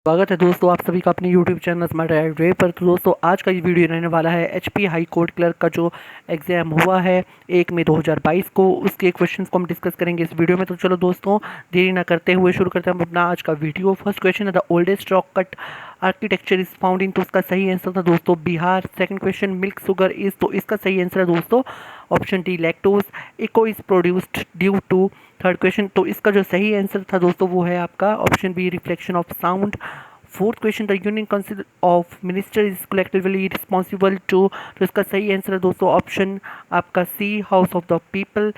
स्वागत है दोस्तों आप सभी का अपने YouTube चैनल स्मार्ट वे पर। तो दोस्तों आज का ये वीडियो रहने वाला है एचपी हाई कोर्ट क्लर्क का जो एग्ज़ाम हुआ है 1 मई 2022 को, उसके क्वेश्चंस को हम डिस्कस करेंगे इस वीडियो में। तो चलो दोस्तों देरी ना करते हुए शुरू करते हैं हम अपना आज का वीडियो। फर्स्ट क्वेश्चन है the oldest rock cut architecture is found in, तो उसका सही आंसर था दोस्तों Bihar. Second question milk sugar is, तो इसका सही आंसर है दोस्तों option D lactose. Echo is produced due to. Third question, तो इसका जो सही आंसर था दोस्तों वो है आपका option B reflection of sound. Fourth question the union council of minister is collectively responsible to, तो इसका सही आंसर है दोस्तों ऑप्शन आपका C house of the people.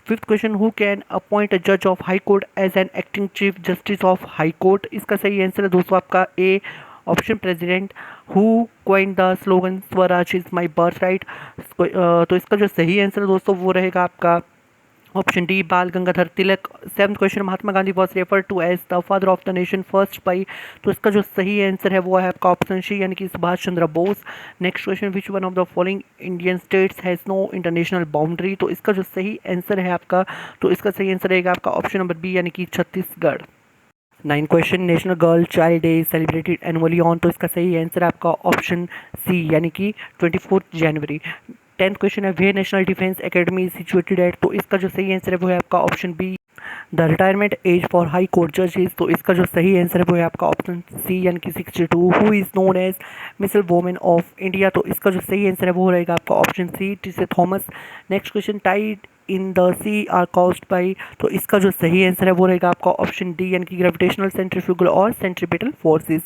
Fifth question who can appoint a जज of high court as an acting chief justice of high court, इसका सही answer है दोस्तों आपका A option president. Who coin the slogan Swaraj is my birth right, तो इसका जो सही आंसर है दोस्तों वो रहेगा आपका option D Bal Gangadhar Tilak. Seventh question Mahatma Gandhi was refer to as the father of the nation first by, तो इसका जो सही आंसर है वो है आपका ऑप्शन सी यानी कि Subhash Chandra Bose. Next question which one of the following Indian states has no international boundary, तो इसका जो सही आंसर है आपका, तो इसका सही आंसर रहेगा आपका ऑप्शन नंबर बी यानी कि Chhattisgarh. 9 question national girl child day celebrated annually on, तो इसका सही आंसर आपका ऑप्शन सी यानी कि 24 जनवरी। 10th क्वेश्चन है where national defence academy is situated at, तो इसका जो सही आंसर है वो है आपका option B the retirement age for high court जजेस, तो इसका जो सही आंसर है वो है आपका ऑप्शन सी यानी कि 62। Who is known as missile women of India, तो इसका जो सही आंसर है वो रहेगा आपका option C Tessy Thomas. Next question tide in the sea are caused by, तो इसका जो सही आंसर है वो रहेगा आपका ऑप्शन डी यानी कि ग्रेविटेशनल सेंट्रीफ्यूगल और centripetal forces.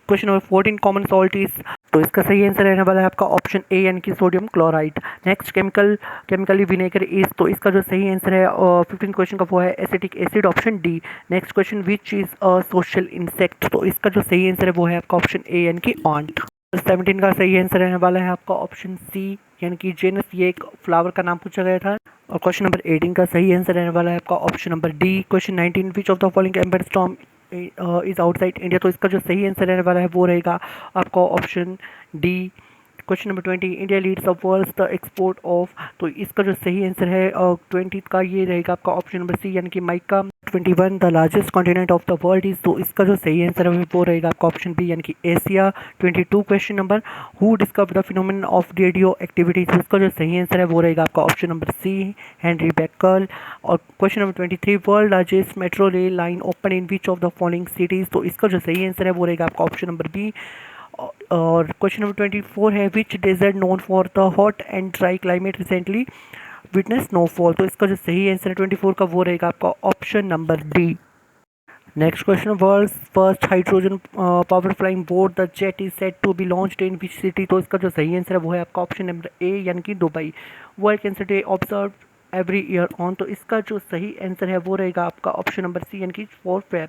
Question number 14 common salt is, तो इसका सही आंसर रहने वाला है आपका ऑप्शन ए यानी कि sodium chloride. Next chemically vinegar is, तो इसका जो सही आंसर है 15 क्वेश्चन का वो है acetic acid option D. Next question which is a social insect, तो इसका जो सही आंसर है वो है आपका ऑप्शन ए यानी कि ऑन्ट। 17 का सही आंसर रहने वाला है आपका ऑप्शन सी यानी कि जेनस, ये एक फ्लावर का नाम पूछा गया था। और क्वेश्चन नंबर 18 का सही आंसर रहने वाला है आपका option number D. Question 19 which of the following amber storm is outside India, तो इसका जो सही आंसर रहने वाला है वो रहेगा आपका option D. Question number 20 India leads the world the export of, तो इसका जो सही आंसर है 20 का ये रहेगा आपका ऑप्शन नंबर सी यानी कि mica. 21 the largest continent of the world is, तो इसका जो सही आंसर है वो रहेगा आपका ऑप्शन बी यानी कि Asia. 22 question number who discover the phenomenon of radio activity, तो इसका जो सही आंसर है वो रहेगा आपका ऑप्शन नंबर सी हेनरी बेकल। और question number 23 world largest metro rail line open in which of the following cities, तो इसका जो सही आंसर है वो रहेगा आपका ऑप्शन नंबर बी। और क्वेश्चन नंबर 24 है which desert known for the hot and dry climate recently witness snowfall, तो इसका जो सही आंसर है 24 का वो रहेगा आपका option number D. Next question world first hydrogen power flying boat the jet is set to be launched in which city, तो इसका जो सही आंसर है वो है आपका ऑप्शन नंबर ए यानी कि Dubai. World cancer day observe every year on, तो इसका जो सही आंसर है वो रहेगा आपका ऑप्शन नंबर सी यानी कि 4 फेब।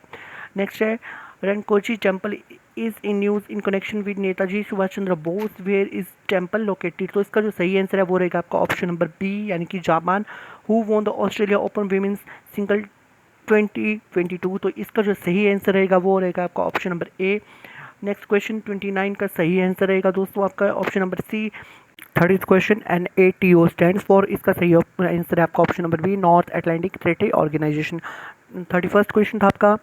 नेक्स्ट है Rankochi temple is in news in connection with Netaji Subhash Chandra Bose, where is temple located, तो इसका जो सही आंसर है वो रहेगा आपका ऑप्शन नंबर बी यानी कि Japan. Who won the Australia open women's single 2022, तो इसका जो सही आंसर रहेगा वो रहेगा आपका option number A. Next question 29 का सही आंसर रहेगा दोस्तों आपका option number C. 30th question NATO stands for, इसका सही आंसर है आपका option number B North Atlantic Treaty Organization. 31st question था आपका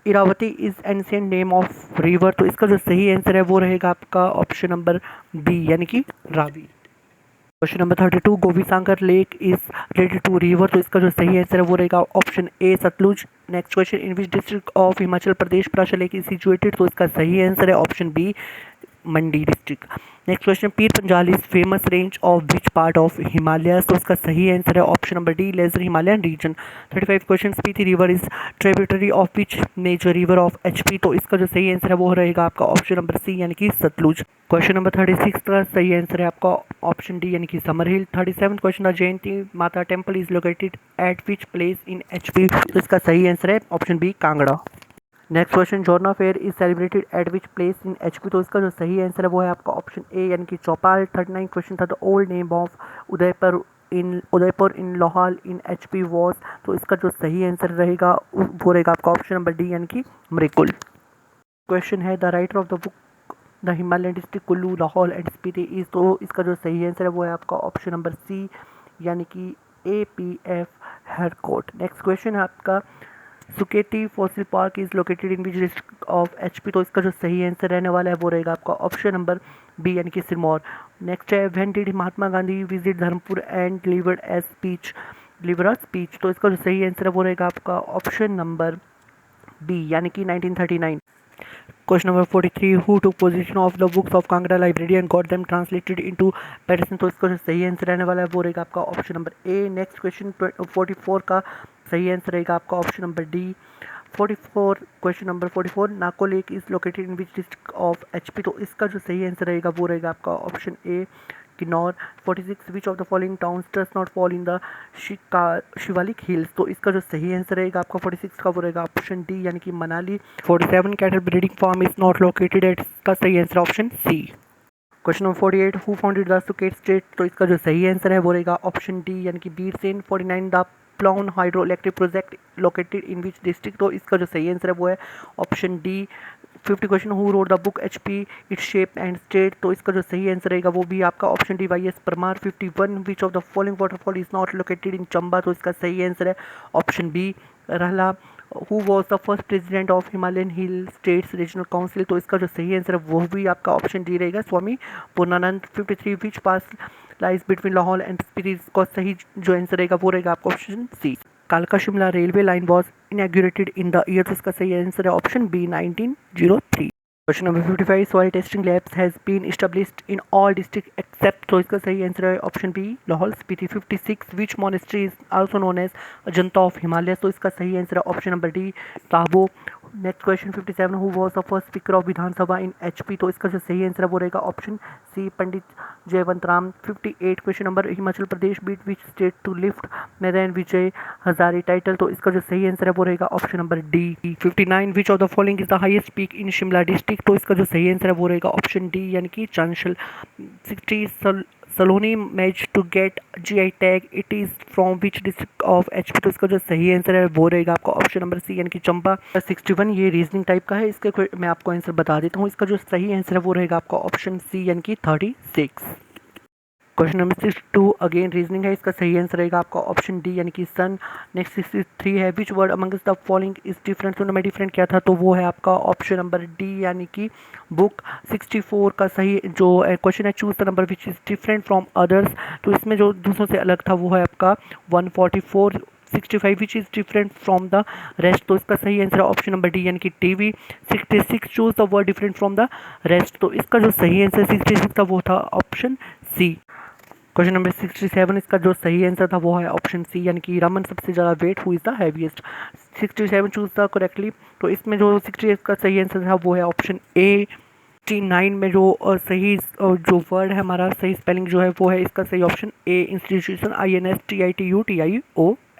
Iravati is ancient name of river, तो इसका जो सही आंसर है वो रहेगा आपका ऑप्शन नंबर बी यानी कि Ravi. Question number 32 Govisagar lake is related to river, तो इसका जो सही आंसर है वो रहेगा option A Sutlej. Next question in which district of Himachal Pradesh Parashar lake is situated, तो इसका सही आंसर है option B Mandi district. Next question Pir Panjal is famous range of which part of Himalaya, तो इसका सही आंसर है option number D lesser Himalayan region. 35 question Spiti river is tributary of which major river of HP, तो इसका जो सही आंसर है वो रहेगा आपका ऑप्शन नंबर सी यानी कि सतलुज। क्वेश्चन नंबर 36 का सही आंसर है आपका ऑप्शन डी यानी कि summer hill. 37 question the Jayanti Mata temple is located at which place in HP, तो इसका सही आंसर है option B Kangra. Next question Jorna fair is celebrated at which place in HP, तो इसका जो सही आंसर है वो है आपका ऑप्शन ए यानी कि चौपाल। 39 क्वेश्चन था the old name of Udaipur in Lahaul in HP was, तो इसका जो सही आंसर रहेगा वो रहेगा आपका ऑप्शन नंबर डी यानी कि मृकुल। क्वेश्चन है the writer of the book the Himalayan district Kullu Lahaul and Spiti is, तो इसका जो सही आंसर है वो है आपका ऑप्शन नंबर सी यानी कि APF हरकोट। नेक्स्ट क्वेश्चन है आपका Suketi fossil park is located in which district of HP, तो इसका जो सही आंसर रहने वाला है वो रहेगा आपका ऑप्शन नंबर बी यानी कि सिरमौर। नेक्स्ट है when did Mahatma Gandhi visit Dharampur and delivered a speech, तो इसका जो सही आंसर है वो रहेगा आपका ऑप्शन नंबर बी यानी कि 1939। Question number 43 who took position of the books of Kangra library and got them translated into pattern, तो इसका जो सही आंसर रहने वाला है वो रहेगा आपका option number A. Next question 44 का सही आंसर रहेगा आपका option number D. 44 question number 44 Nako lake is located in which district of HP, तो इसका जो सही आंसर रहेगा वो रहेगा आपका option A Kinnaur. 46 which of the following towns does not fall in the Shivalik hills, तो इसका जो सही आंसर रहेगा आपका 46 का वो रहेगा ऑप्शन डी यानी कि Manali. 47 cattle breeding farm is not located at, इसका सही answer option C. Question number 48 who founded the Suket state, तो इसका जो सही आंसर है वो रहेगा ऑप्शन डी यानी कि बीर सेन। 49 द प्लाउन hydro electric project located in which district, तो इसका जो सही आंसर है वो है option D. 50 question who wrote the book HP its shape and state, तो इसका जो सही आंसर रहेगा वो भी आपका option D Y S Parmar. 51 which of the following waterfall is not located in Chamba, तो इसका सही आंसर है ऑप्शन बी रहला। Who was the first president of Himalayan hill states regional council, तो इसका जो सही आंसर है वो भी आपका ऑप्शन डी रहेगा Swami Purnanand. 53 which pass lies between Lahaul and Spiti, इसका सही जो आंसर रहेगा वो रहेगा आपका ऑप्शन सी। कालका Shimla railway line was inaugurated in the year, तो इसका सही आंसर है option B 1903। Question number 55 soil testing labs has been established in all district except, तो इसका सही आंसर है option B Lahaul Spiti. 56 which monastery is also known as Ajanta of Himalaya, तो इसका सही आंसर है option number D Tabo. Next question 57 who was the first speaker of Vidhan Sabha in HP, तो इसका जो सही आंसर है वो रहेगा option C Pandit Jaiwant Ram. 58 question number Himachal Pradesh beat which state to lift नरेन विजय हजारे टाइटल, तो इसका जो सही आंसर है वो रहेगा option number D. 59 which of the following is the highest peak in Shimla district, तो इसका जो सही आंसर है वो रहेगा ऑप्शन डी यानी कि Chanshal. 60 Saloni match to get GI tag it is from which district of HP, तो इसका जो सही आंसर है वो रहेगा आपका ऑप्शन नंबर सी यानी कि चंबा। 61 ये रीजनिंग टाइप का है, इसके मैं आपको आंसर बता देता हूँ, इसका जो सही आंसर है वो रहेगा आपका ऑप्शन सी यानी कि 36। क्वेश्चन नंबर 62 अगेन रीजनिंग है, इसका सही आंसर रहेगा आपका ऑप्शन डी यानी कि सन। नेक्स्ट 63 है which word amongst the following is different, तो मैं डिफरेंट क्या था, तो वो है आपका ऑप्शन नंबर डी यानी कि बुक। 64 का सही जो क्वेश्चन है choose the number which is different from others, तो इसमें जो दूसरों से अलग था वो है आपका 144। 65 which is different from the rest, तो इसका सही आंसर है ऑप्शन नंबर डी यानी कि TV. 66 choose the word different from the rest, तो इसका जो सही आंसर 66 था वो था ऑप्शन सी। क्वेश्चन नंबर 67 इसका जो सही आंसर था वो है ऑप्शन सी यानी कि रमन सबसे ज़्यादा weight who is the heaviest. 67 choose the correctly, तो इसमें जो 68 का सही आंसर था वो है ऑप्शन ए। 69 में जो सही जो वर्ड है हमारा सही स्पेलिंग जो है वो है इसका सही option A institution INSTITUTION।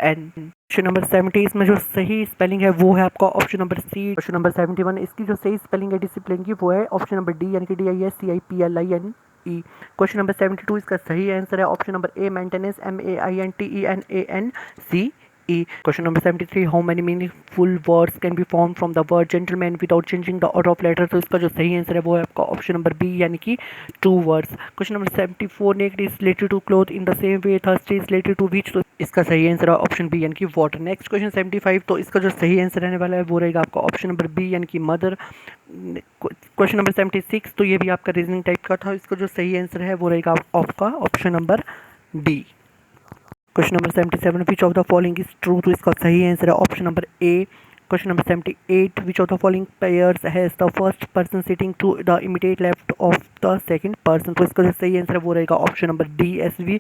Question number 70 इसमें जो सही स्पेलिंग है वो है आपका option number C. Question number 71 इसकी जो सही स्पेलिंग है डिसिप्लिन की वो है ऑप्शन नंबर डी यानी कि DISCIPLINE। क्वेश्चन नंबर 72 इसका सही आंसर है option number A maintenance MAINTENANCE। Question number 73 how many meaningful words can be formed from the word gentleman without changing the order of letter, तो इसका जो सही answer है वो है आपका ऑप्शन नंबर बी यानी कि 2 words। Question number 74 naked is related to cloth in the same way thirsty is related to which, तो इसका सही आंसर है ऑप्शन बी यानी कि वाटर। नेक्स्ट क्वेश्चन 75 तो इसका जो सही आंसर रहने वाला है वो रहेगा आपका ऑप्शन नंबर बी यानी कि मदर। क्वेश्चन नंबर 76 तो ये भी आपका रीजनिंग टाइप का था, इसका जो सही आंसर है वो रहेगा आपका option number D. Question number 77 which of the following is true, तो इसका सही आंसर है option number A. Question number 78 which of the following pairs has the first person sitting to the immediate left of the second person, तो इसका जो सही answer है वो रहेगा option number D SV।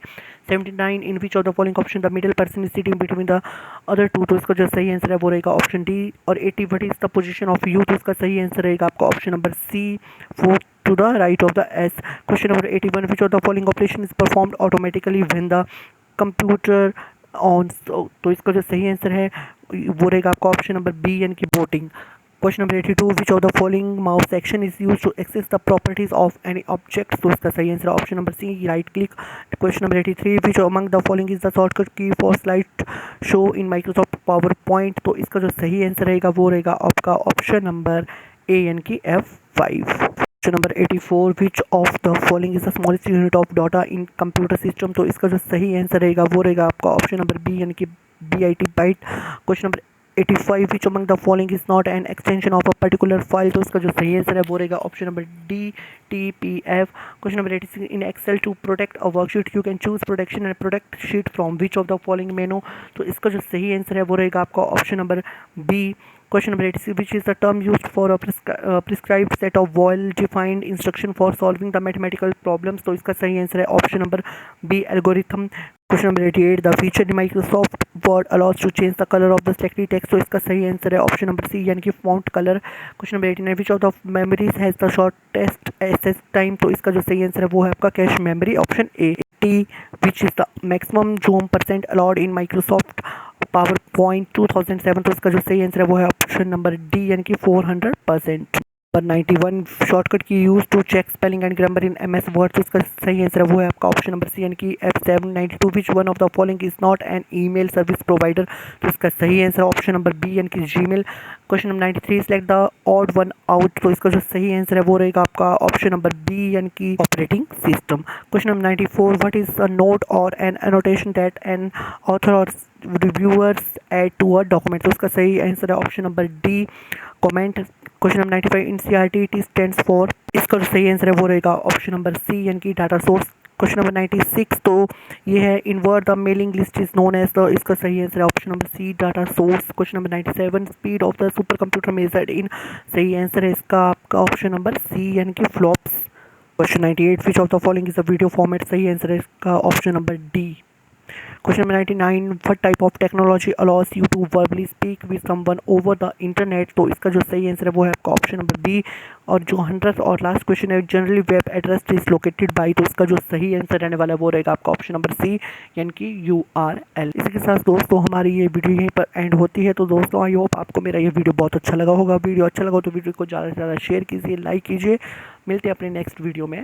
79 in which of the following option the middle person is sitting between the other to, तो इसका जो सही आंसर है वो रहेगा ऑप्शन डी। और 80 what is the position of U, तो इसका सही आंसर रहेगा आपका option number C 4 to the right of the S। Question number 81 which of the following operation is performed automatically when the computer on, तो इसका जो सही आंसर है वो रहेगा आपका ऑप्शन नंबर बी यानी कि voting. Question number 82 which of the following mouse action is used to access the properties of any object, तो इसका सही answer option number C right click. Question number 83 which among the following is the shortcut key for slide show in Microsoft PowerPoint, तो इसका जो सही answer रहेगा वो रहेगा आपका ऑप्शन नंबर ए यानी कि F5। Question number 84 which of the following is the smallest unit of data in computer system, तो इसका जो सही आंसर रहेगा वो रहेगा आपका ऑप्शन नंबर बी यानी कि BIT byte. Question number 85 which among the following is not an extension of a particular file. तो इसका जो सही आंसर है वो रहेगा option number D, TPF। Question number 86 in Excel to protect a worksheet you can choose protection and protect sheet from which of the following menu. तो इसका जो सही आंसर है वो रहेगा आपका option number B. Question number 86, which is the term used for a prescribed set of well-defined instruction for solving the mathematical problems। तो इसका सही आंसर है option number B, algorithm. Question number 88, the feature in Microsoft Word allows to change the colour of the selected text. तो इसका सही answer है option number C, यानी कि font colour. Question number 89, which of the memories has the shortest access time. तो इसका जो सही आंसर है वो है आपका कैश मेमोरी, ऑप्शन ए। टी, which is the maximum zoom percent allowed in Microsoft PowerPoint 2007। तो इसका जो सही आंसर है वो है ऑप्शन नंबर डी, यानी कि 400%। Number 91, shortcut key used to check spelling and grammar in MS Word. तो इसका सही आंसर है वो है आपका ऑप्शन नंबर सी, यानी कि F7। 92, which one of the following is not N email service provider. तो इसका सही आंसर है ऑप्शन नंबर बी, यानी कि Gmail. Question number 93, select the odd one out. तो इसका जो सही आंसर है वो रहेगा आपका ऑप्शन नंबर बी, यानी कि operating system. Question number 94, what is a note or an annotation that an author or reviewers add to a document. तो इसका सही आंसर है option number D, comment. Question number 95, in CRT T stands for. इसका जो सही answer है वो रहेगा ऑप्शन नंबर सी, यानी कि डाटा सोर्स। क्वेश्चन नंबर 96, तो ये है in Word the mailing list is known as. तो इसका सही आंसर है option number C, data source. Question number 97, speed of the super computer measured in. सही आंसर है इसका आपका ऑप्शन नंबर सी, यानी कि flops. Question 98, which of the following is a video format. सही आंसर है इसका option number D. Question number 99, what type of technology allows you to verbally speak with someone over the internet। तो इसका जो सही answer है वो है आपका ऑप्शन नंबर बी। और जो 100 और लास्ट क्वेश्चन है, generally web address is located by. तो इसका जो सही आंसर रहने वाला है वो रहेगा आपका ऑप्शन नंबर सी, यानी कि URL। इसी के साथ दोस्तों हमारी ये वीडियो यहीं पर एंड होती है। तो दोस्तों आई होप आपको मेरा ये वीडियो बहुत अच्छा लगा होगा। वीडियो अच्छा लगा तो वीडियो को ज़्यादा से ज़्यादा शेयर कीजिए, लाइक कीजिए। मिलते हैं अपने नेक्स्ट वीडियो में।